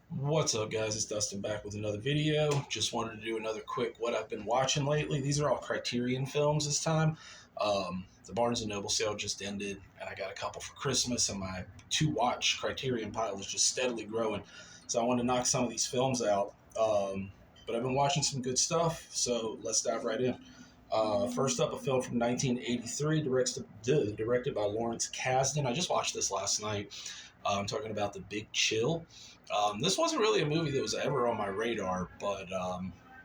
What's up, guys? It's Dustin back with another video. Just wanted to do another quick what I've been watching lately. These are all Criterion films this time. The Barnes & Noble sale just ended, and I got a couple for Christmas, and my to-watch Criterion pile is just steadily growing. So I want to knock some of these films out. But I've been watching some good stuff, so let's dive right in. First up, a film from 1983, directed by Lawrence Kasdan. I just watched this last night. I'm talking about The Big Chill. This wasn't really a movie that was ever on my radar, but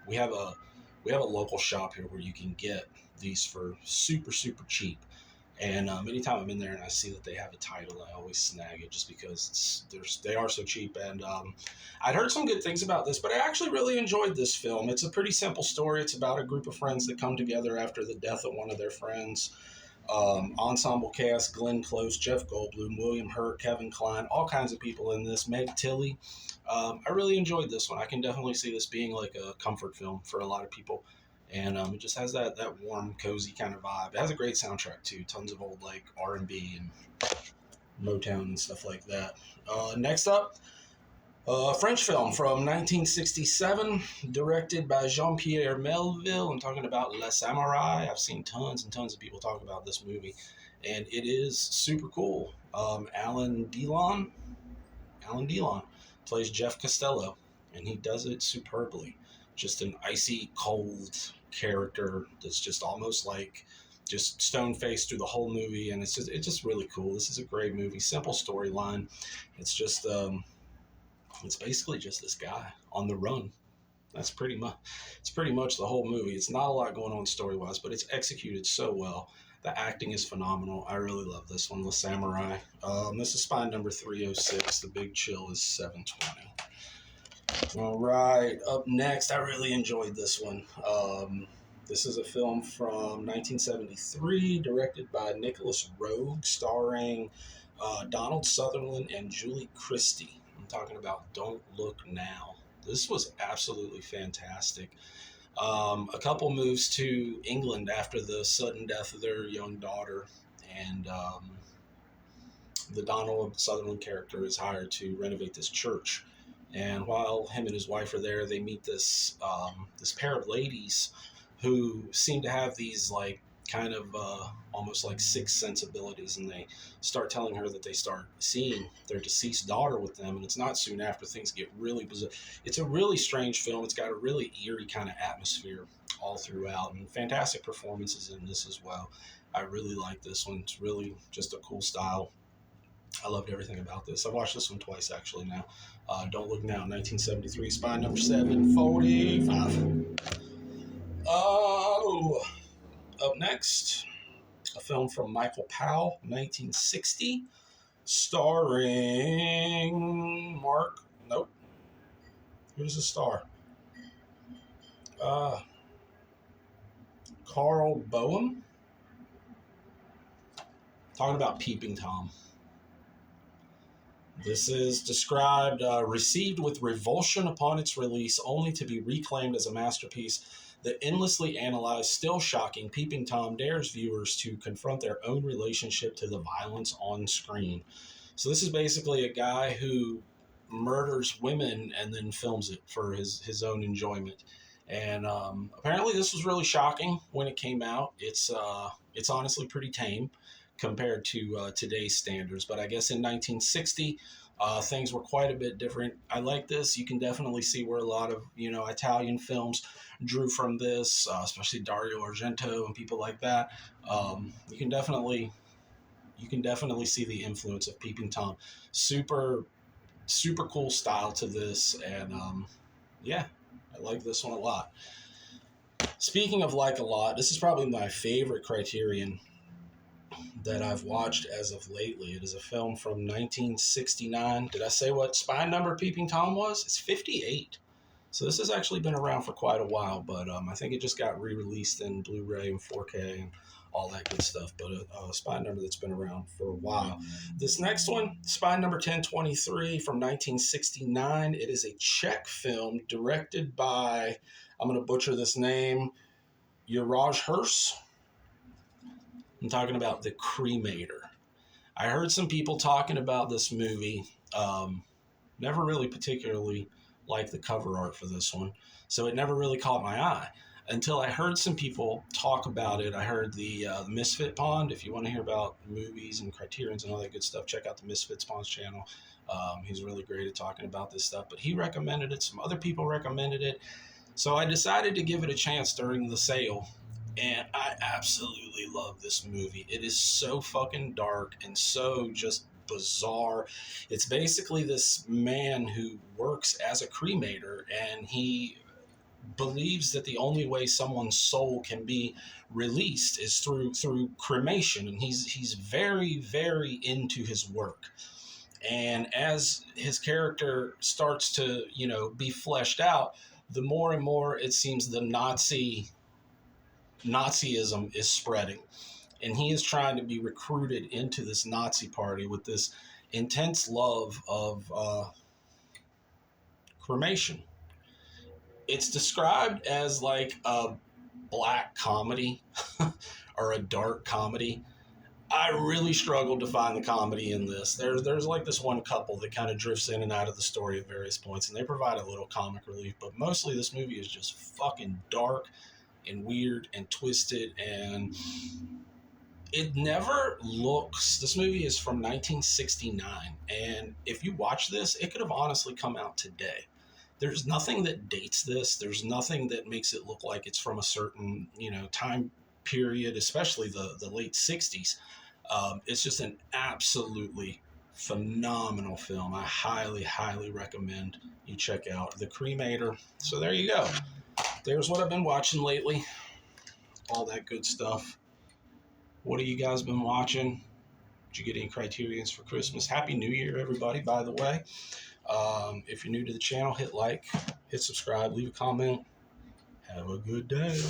we have a local shop here where you can get these for super cheap. And anytime I'm in there and I see that they have a title, I always snag it just because they are so cheap. And I'd heard some good things about this, but I actually really enjoyed this film. It's a pretty simple story. It's about a group of friends that come together after the death of one of their friends. Ensemble cast: Glenn Close, Jeff Goldblum, William Hurt, Kevin Kline, all kinds of people in this. Meg Tilly. I really enjoyed this one. I can definitely see this being like a comfort film for a lot of people. And it just has that warm, cozy kind of vibe. It has a great soundtrack too. Tons of old like R&B and Motown and stuff like that. Next up, a French film from 1967, directed by Jean-Pierre Melville. I'm talking about Les Samurai. I've seen tons and tons of people talk about this movie, and it is super cool. Alan Delon plays Jeff Costello, and he does it superbly. Just an icy cold character that's just almost like just stone faced through the whole movie, and it's just really cool. This is a great movie, simple storyline. It's just it's basically just this guy on the run. That's pretty much the whole movie. It's not a lot going on story wise, but it's executed so well. The acting is phenomenal. I really love this one, The Samurai. This is spine number 306. The Big Chill is 720. All right, up next, I really enjoyed this one. This is a film from 1973, directed by Nicholas Roeg, starring Donald Sutherland and Julie Christie. I'm talking about Don't Look Now. This was absolutely fantastic. A couple moves to England after the sudden death of their young daughter, and the Donald Sutherland character is hired to renovate this church. And while him and his wife are there, they meet this pair of ladies who seem to have these like kind of almost like sixth sense abilities, and they start telling her that they start seeing their deceased daughter with them. And it's not soon after things get really bizarre. It's a really strange film. It's got a really eerie kind of atmosphere all throughout, and fantastic performances in this as well. I really like this one. It's really just a cool style. I loved everything about this. I've watched this one twice actually now. Don't Look Now, 1973, spine number 745. Up next, a film from Michael Powell, 1960, starring who's the star? Carl Boehm. Talking about Peeping Tom. This is described, received with revulsion upon its release, only to be reclaimed as a masterpiece. The endlessly analyzed, still shocking Peeping Tom dares viewers to confront their own relationship to the violence on screen. So this is basically a guy who murders women and then films it for his own enjoyment. And apparently this was really shocking when it came out. It's honestly pretty tame compared to today's standards. But I guess in 1960, things were quite a bit different. I like this. You can definitely see where a lot of Italian films drew from this, especially Dario Argento and people like that. You can definitely see the influence of Peeping Tom. Super cool style to this, and yeah, I like this one a lot. Speaking of like a lot, this is probably my favorite Criterion that I've watched as of lately. It is a film from 1969. Did I say what spine number Peeping Tom was? It's 58. So this has actually been around for quite a while, but I think it just got re-released in Blu-ray and 4K and all that good stuff. But a spine number that's been around for a while. This next one, spine number 1023 from 1969. It is a Czech film directed by, I'm going to butcher this name, Juraj Hers. I'm talking about The Cremator. I heard some people talking about this movie Never really particularly liked the cover art for this one, so it never really caught my eye until I heard some people talk about it. I heard the Misfit Pond. If you want to hear about movies and Criterions and all that good stuff, check out the Misfits Pond's channel. He's really great at talking about this stuff. But he recommended it. Some other people recommended it. So I decided to give it a chance during the sale. And I absolutely love this movie. It is so fucking dark and so just bizarre. It's basically this man who works as a cremator, and he believes that the only way someone's soul can be released is through cremation, and he's very, very into his work. And as his character starts to, be fleshed out, the more and more it seems the Nazism is spreading, and he is trying to be recruited into this Nazi party with this intense love of cremation. It's described as like a black comedy or a dark comedy. I really struggled to find the comedy in this. There's like this one couple that kind of drifts in and out of the story at various points, and they provide a little comic relief, but mostly this movie is just fucking dark and weird and twisted, and it never looks. This movie is from 1969, and if you watch this, it could have honestly come out today. There's nothing that dates this. There's nothing that makes it look like it's from a certain, time period, especially the late 60s. It's just an absolutely phenomenal film. I highly, highly recommend you check out The Cremator. So there you go. There's what I've been watching lately. All that good stuff. What have you guys been watching? Did you get any Criterions for Christmas? Happy New Year, everybody, by the way. If you're new to the channel, hit like, hit subscribe, leave a comment. Have a good day.